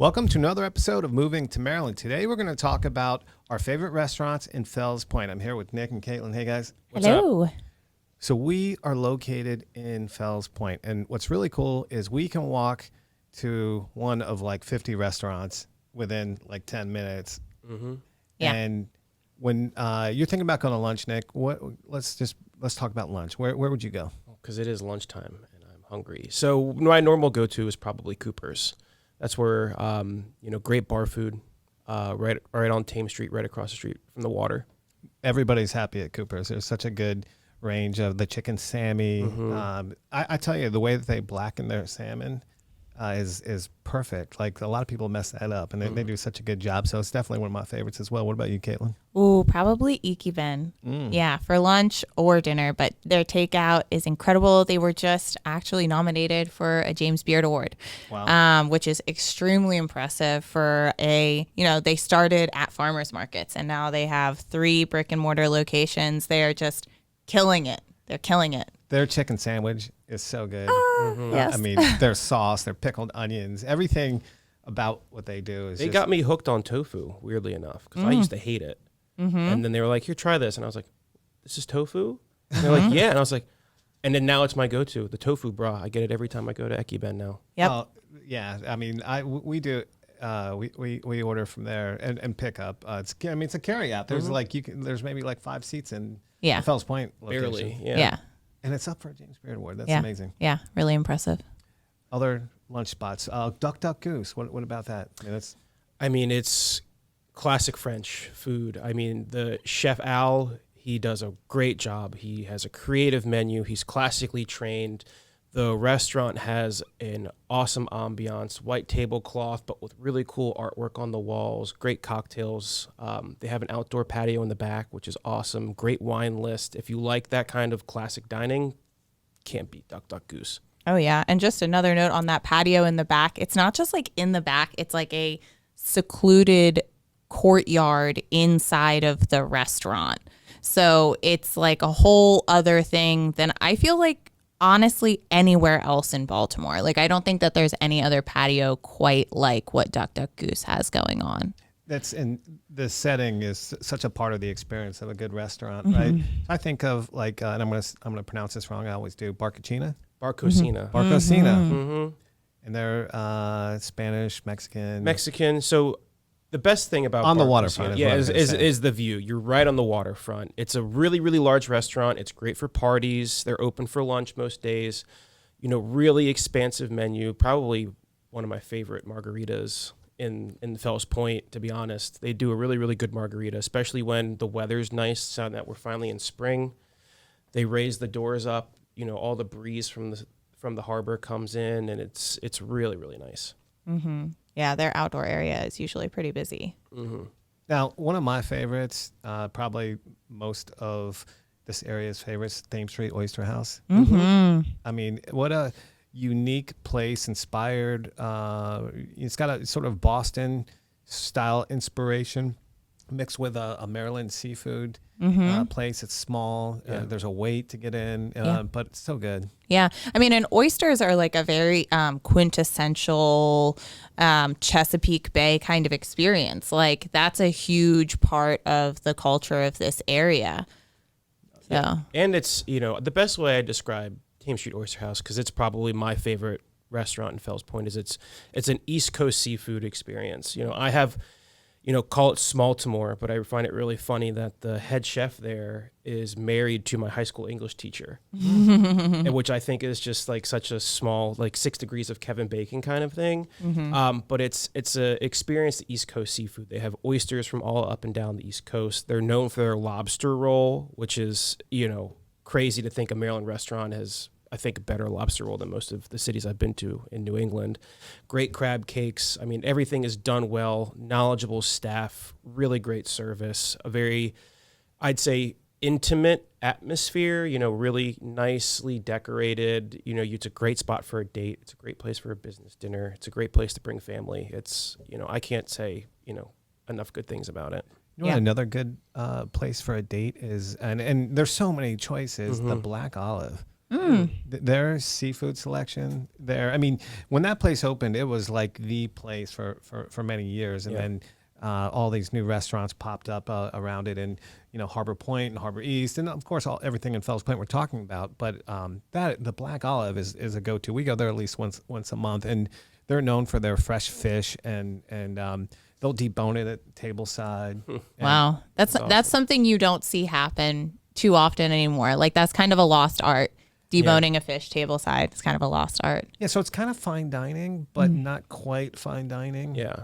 Welcome to another episode of Moving to Maryland. Today we're going to talk about our favorite restaurants in Fells Point. I'm here with Nick and Caitlin. Hey guys. What's Hello. Up? So we are located in Fells Point, and what's really cool is we can walk to one of like 50 restaurants within like 10 minutes. Mm-hmm. Yeah. And when you're thinking about going to lunch, Nick, let's talk about lunch. Where would you go? Because it is lunchtime and I'm hungry. So my normal go-to is probably Koopers. That's where, great bar food, right on Thames Street, right across the street from the water. Everybody's happy at Koopers. There's such a good range of the chicken Sammy. Mm-hmm. I tell you, the way that they blacken their salmon is perfect. Like a lot of people mess that up, and they do such a good job. So it's definitely one of my favorites as well. What about you, Caitlin? Ooh, probably Ekiben. Yeah, for lunch or dinner, but their takeout is incredible. They were just actually nominated for a James Beard Award, wow. Which is extremely impressive for they started at farmers markets and now they have 3 brick and mortar locations. They are just killing it. They're killing it. Their chicken sandwich is so good. Yes. I mean, their sauce, their pickled onions, everything about what they do is They got me hooked on tofu, weirdly enough, because I used to hate it. Mm-hmm. And then they were like, here, try this. And I was like, this is tofu? And they're like, yeah. And I was like, and then now it's my go-to, the tofu bra. I get it every time I go to Ekiben now. Yep. Yeah. I mean, we do. We order from there and pick up. It's a carry out. There's there's maybe like 5 seats in the Fells Point location. Barely. Yeah. And it's up for a James Beard Award. That's amazing. Yeah, really impressive. Other lunch spots. Duck Goose. What about that? It's classic French food. I mean, the chef Al, he does a great job. He has a creative menu. He's classically trained. The restaurant has an awesome ambiance, white tablecloth, but with really cool artwork on the walls, great cocktails. They have an outdoor patio in the back, which is awesome. Great wine list. If you like that kind of classic dining, can't beat Duck Goose. Oh, yeah. And just another note on that patio in the back. It's not just like in the back. It's like a secluded courtyard inside of the restaurant. So it's like a whole other thing than I feel like honestly anywhere else in Baltimore. Like I don't think that there's any other patio quite like what Duck Goose has going on. And the setting is such a part of the experience of a good restaurant, right? I think of like, and I'm gonna pronounce this wrong. I always do. Barcocina. Barcocina. And they're Spanish, Mexican. So the best thing about on the waterfront, is the view. You're right on the waterfront. It's a really, really large restaurant. It's great for parties. They're open for lunch most days. Really expansive menu. Probably one of my favorite margaritas in Fells Point, to be honest. They do a really, really good margarita, especially when the weather's nice, so that we're finally in spring. They raise the doors up. All the breeze from the harbor comes in, and it's really, really nice. Mm-hmm. Yeah, their outdoor area is usually pretty busy. Mm-hmm. Now, one of my favorites, probably most of this area's favorites, Thames Street Oyster House. Mm-hmm. I mean, what a unique place, inspired. It's got a sort of Boston style inspiration mixed with a Maryland seafood place. It's small. There's a wait to get in, but it's so good. Yeah. I mean, and oysters are like a very quintessential Chesapeake Bay kind of experience. Like that's a huge part of the culture of this area. So. Yeah. And it's, the best way I describe Thames Street Oyster House, because it's probably my favorite restaurant in Fells Point, is it's an East Coast seafood experience. I have, call it Smaltimore, but I find it really funny that the head chef there is married to my high school English teacher, and which I think is just like such a small, like 6 degrees of Kevin Bacon kind of thing. But it's a experience, the East Coast seafood. They have oysters from all up and down the East Coast. They're known for their lobster roll, which is, crazy to think a Maryland restaurant has, I think, a better lobster roll than most of the cities I've been to in New England. Great crab cakes. I mean, everything is done well, knowledgeable staff, really great service, a very, I'd say, intimate atmosphere, really nicely decorated. It's a great spot for a date. It's a great place for a business dinner. It's a great place to bring family. It's, I can't say, enough good things about it. What another good place for a date is, and there's so many choices, the Black Olive. Their seafood selection there. I mean, when that place opened, it was like the place for many years, and then all these new restaurants popped up around it, and Harbor Point and Harbor East, and of course everything in Fells Point we're talking about. But the Black Olive is a go-to. We go there at least once a month, and they're known for their fresh fish, and they'll debone it at tableside. Wow, that's something you don't see happen too often anymore. Like that's kind of a lost art. Deboning a fish tableside is kind of a lost art. Yeah, so it's kind of fine dining, but not quite fine dining. Yeah.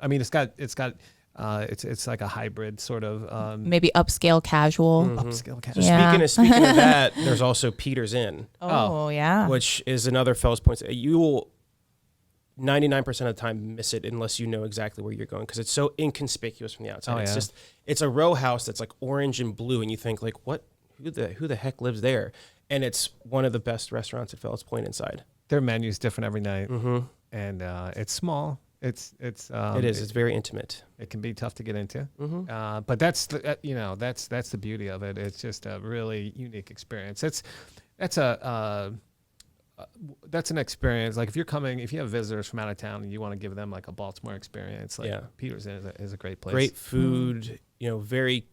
I mean, it's like a hybrid sort of. Maybe upscale casual. Upscale casual. So speaking of that, there's also Peter's Inn. Oh, yeah. Which is another Fells Point. You will 99% of the time miss it unless you know exactly where you're going, because it's so inconspicuous from the outside. It's a row house that's like orange and blue, and you think like, who the heck lives there? And it's one of the best restaurants at Fells Point inside. Their menu's different every night, and it's small. It is. It's very intimate. It can be tough to get into, but that's the beauty of it. It's just a really unique experience. That's an experience. Like if you have visitors from out of town and you want to give them like a Baltimore experience, like Peter's Inn is a great place. Great food. Very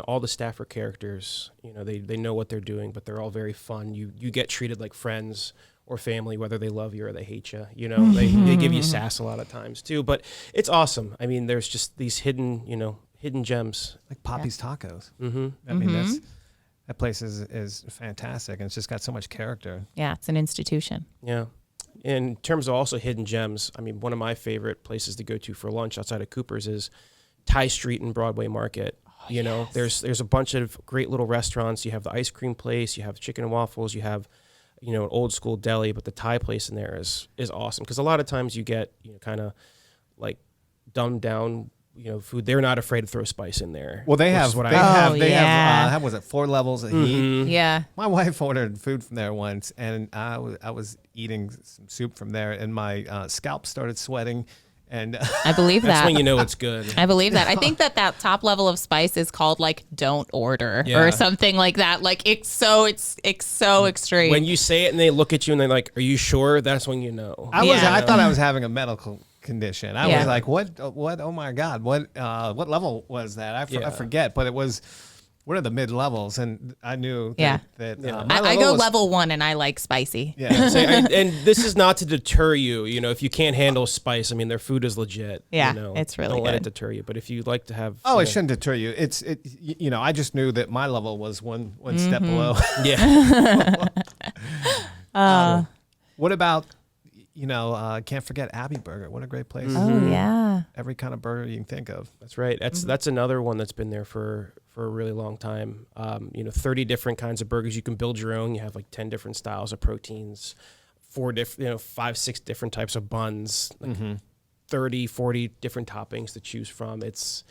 all the staff are characters. They know what they're doing, but they're all very fun. You get treated like friends or family, whether they love you or they hate you. They give you sass a lot of times too, but it's awesome. I mean, there's just these hidden gems. Like Papi's Tacos. I mean, that place is fantastic, and it's just got so much character. Yeah, it's an institution. Yeah. In terms of also hidden gems, I mean, one of my favorite places to go to for lunch outside of Koopers is Thai Street and Broadway Market. There's a bunch of great little restaurants. You have the ice cream place, you have chicken and waffles, you have an old school deli, but the Thai place in there is awesome, because a lot of times you get kind of like dumbed down food. They're not afraid to throw spice in there. Well, they have 4 levels of heat. Yeah. My wife ordered food from there once, and I was eating some soup from there, and my scalp started sweating. And I believe that's that. when you know it's good. I believe that. I think that top level of spice is called like "don't order" or something like that. Like it's so extreme. When you say it and they look at you and they're like, "Are you sure?" That's when you know. I thought I was having a medical condition. I was like, "What? Oh my God! What level was that?" I forget, but it was one of the mid levels, and I knew that I go level 1, and I like spicy. Yeah. And this is not to deter you. If you can't handle spice, I mean, their food is legit. Yeah, it's really don't good. let it deter you. But if you like to have, it shouldn't deter you. I just knew that my level was one step below. Yeah. What about? Can't forget Abbey Burger. What a great place. Oh yeah. Every kind of burger you can think of. That's right. That's another one that's been there for a really long time. 30 different kinds of burgers. You can build your own. You have like 10 different styles of proteins, 5, 6 different types of buns, like 30, 40 different toppings to choose from. It's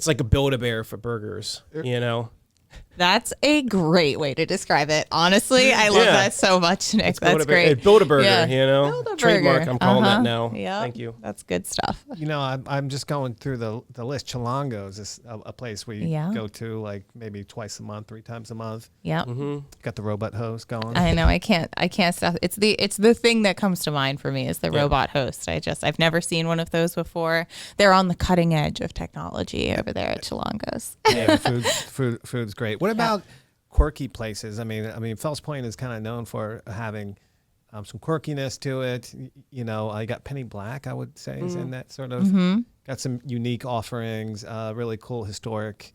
like a Build-A-Bear for burgers, That's a great way to describe it. Honestly, I love that so much, Nick. That's great. Build-A-Burger, Build-A-Burger. Trademark, I'm calling that now. Yeah. Thank you. That's good stuff. I'm just going through the list. Chilangos is a place we go to like maybe twice a month, 3 times a month. Yeah. Got the robot host going. I know. I can't stop. It's the thing that comes to mind for me is the robot host. I've never seen one of those before. They're on the cutting edge of technology over there at Chilangos. Yeah, food's great. What about quirky places? I mean, Fells Point is kind of known for having some quirkiness to it. I got Penny Black, I would say, is in that sort of. Got some unique offerings. Really cool historic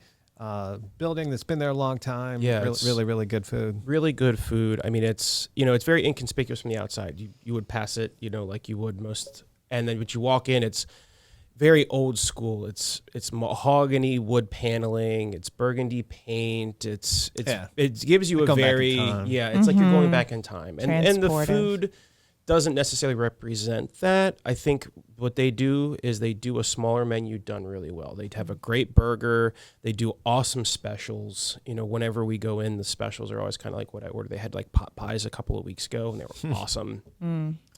building that's been there a long time. Yeah, really good food. Really good food. I mean, it's it's very inconspicuous from the outside. You would pass it, like you would most, and then when you walk in, it's very old school. It's mahogany wood paneling. It's burgundy paint. It gives you like a very it's like you're going back in time. And the food doesn't necessarily represent that. I think what they do is they do a smaller menu done really well. They have a great burger. They do awesome specials. Whenever we go in, the specials are always kind of like what I ordered. They had like pot pies a couple of weeks ago, and they were awesome.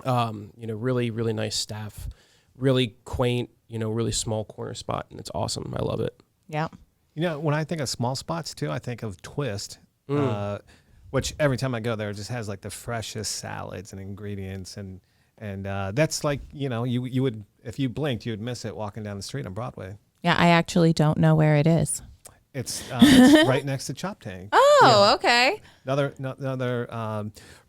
Really, really nice staff. Really quaint, really small corner spot, and it's awesome. I love it. Yeah. When I think of small spots too, I think of Twist. which every time I go there, it just has like the freshest salads and ingredients, and that's like, you would, if you blinked, you would miss it walking down the street on Broadway. Yeah, I actually don't know where it is. It's right next to Choptank. Oh, okay. Another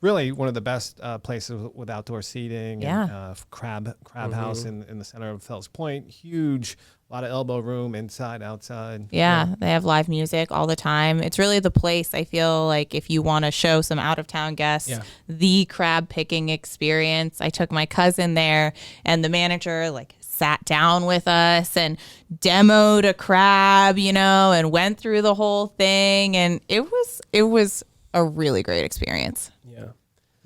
really one of the best places with outdoor seating. Yeah. And, crab house in the center of Fells Point. Huge, a lot of elbow room inside, outside. Yeah, they have live music all the time. It's really the place, I feel like, if you want to show some out of town guests the crab picking experience. I took my cousin there, and the manager sat down with us and demoed a crab, and went through the whole thing, and it was a really great experience. Yeah.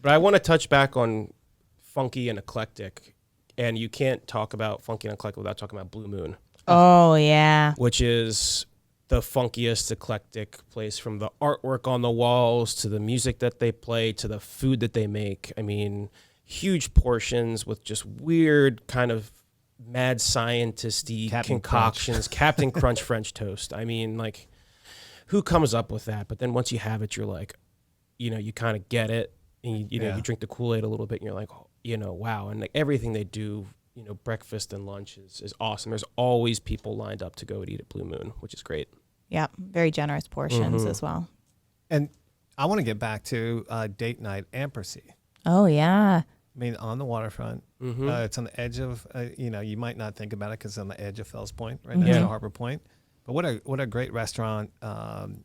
But I want to touch back on funky and eclectic, and you can't talk about funky and eclectic without talking about Blue Moon. Oh, yeah. Which is the funkiest eclectic place, from the artwork on the walls to the music that they play to the food that they make. I mean, huge portions with just weird kind of mad scientist-y concoctions. Captain Crunch French toast. I mean, who comes up with that? But then once you have it, you're like, you kind of get it. And you drink the Kool-Aid a little bit, and you're like, wow. And everything they do, breakfast and lunch is awesome. There's always people lined up to go and eat at Blue Moon, which is great. Yeah, very generous portions as well. And I want to get back to date night Ampersea. Oh, yeah. I mean, on the waterfront. It's on the edge of, you might not think about it because it's on the edge of Fells Point, right next to Harbor Point. But what a great restaurant,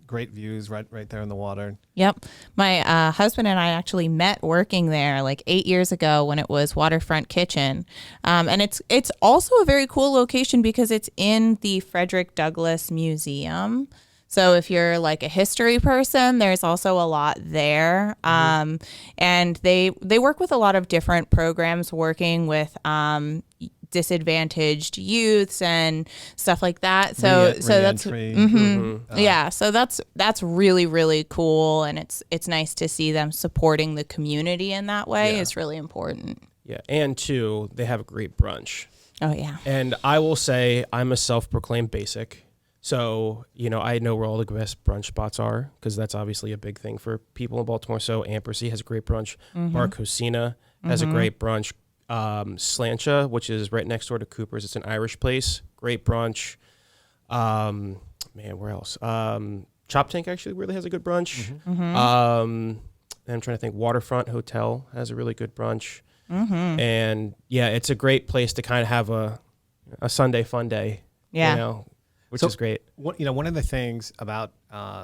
great views right there in the water. Yep. My husband and I actually met working there 8 years ago when it was Waterfront Kitchen. And it's also a very cool location because it's in the Frederick Douglass Museum. So if you're a history person, there's also a lot there. And they work with a lot of different programs working with disadvantaged youths and stuff like that. So that's yeah. So that's really, really cool, and it's nice to see them supporting the community in that way. Yeah. It's really important. Yeah, and two, they have a great brunch. Oh yeah. And I will say, I'm a self-proclaimed basic. So, I know where all the best brunch spots are, because that's obviously a big thing for people in Baltimore. So Ampersea has a great brunch. Barcocina has a great brunch. Slancha, which is right next door to Koopers. It's an Irish place. Great brunch. Where else? Choptank actually really has a good brunch. I'm trying to think. Waterfront Hotel has a really good brunch. And yeah, it's a great place to kind of have a Sunday fun day. Yeah. Which is great. One of the things about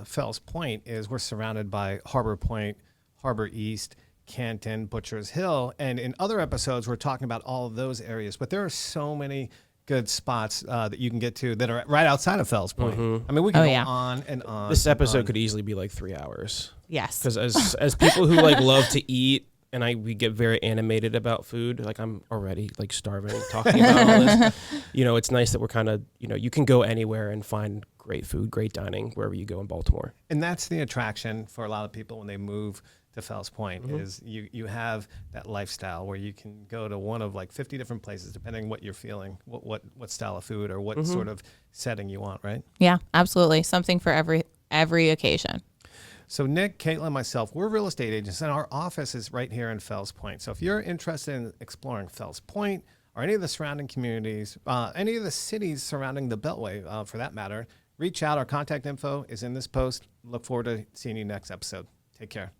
Fells Point is we're surrounded by Harbor Point, Harbor East, Canton, Butcher's Hill, and in other episodes we're talking about all of those areas. But there are so many good spots that you can get to that are right outside of Fells Point. I mean, we can go on and on. This episode could easily be 3 hours. Yes. Because as people who love to eat, and we get very animated about food. I'm already starving talking about all this. It's nice that we're kind of, you can go anywhere and find great food, great dining wherever you go in Baltimore. And that's the attraction for a lot of people when they move to Fells Point is you have that lifestyle where you can go to one of 50 different places depending what you're feeling, what style of food or what sort of setting you want, right? Yeah, absolutely. Something for every occasion. So Nick, Caitlin, myself, we're real estate agents, and our office is right here in Fells Point. So if you're interested in exploring Fells Point or any of the surrounding communities, any of the cities surrounding the Beltway, for that matter, reach out. Our contact info is in this post. Look forward to seeing you next episode. Take care.